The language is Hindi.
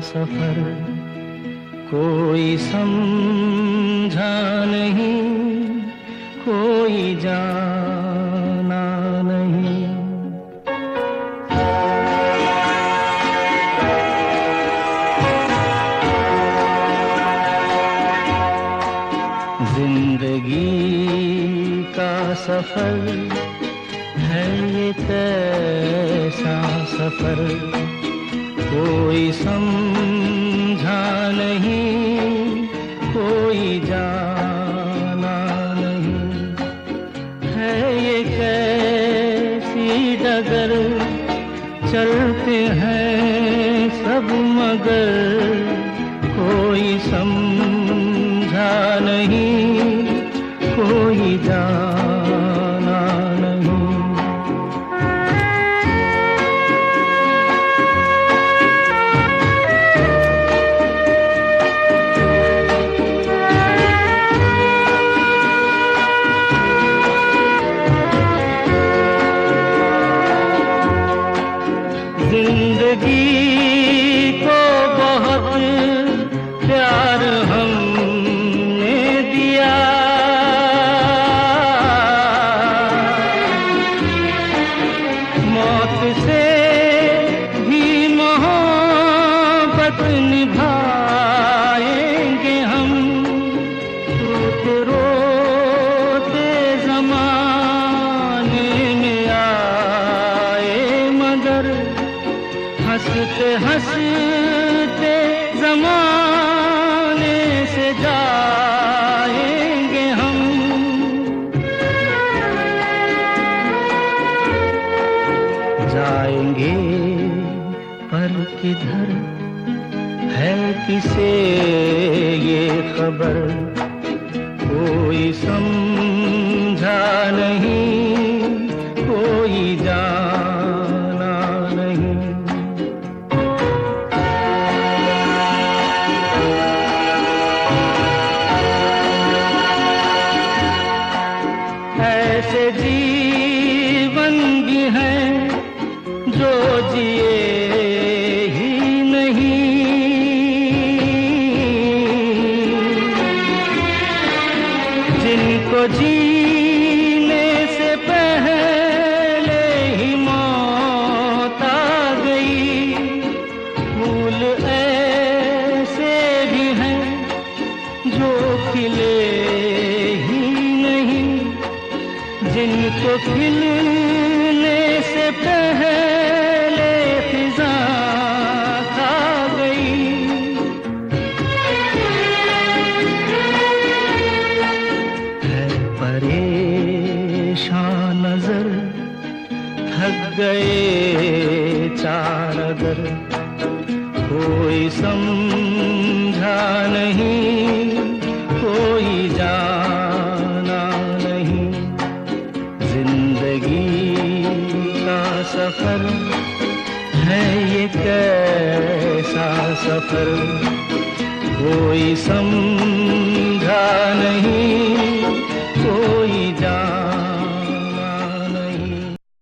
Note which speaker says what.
Speaker 1: सफर कोई समझा नहीं, कोई जाना नहीं। जिंदगी का सफर है ये कैसा सफर, कोई समझा नहीं, कोई जाना नहीं। है ये कैसी डगर, चलते हैं सब मगर कोई समझा नहीं, कोई जाना नहीं। जिंदगी को बहुत प्यार हमने दिया, मौत से भी मोहब्बत निभाएंगे हम। रोते रोते ज़माने में आए मगर, हंसते हंसते ज़माने से जाएंगे हम। जाएंगे पर किधर है किसे ये खबर, कोई समझा नहीं, कोई जाना नहीं। ऐसे जीवन भी हैं जो जिए ही नहीं, जिनको जीने से पहले ही मौत आ गई। फूल ऐसे भी हैं जो खिले ही नहीं, जिनको खिलने से पहले फिजा खा गई। है परेशान नजर, थक गए चारगर, कोई समझा नहीं, कोई जाना नहीं। जिंदगी का सफर है ये कैसा सफर, कोई समझा नहीं,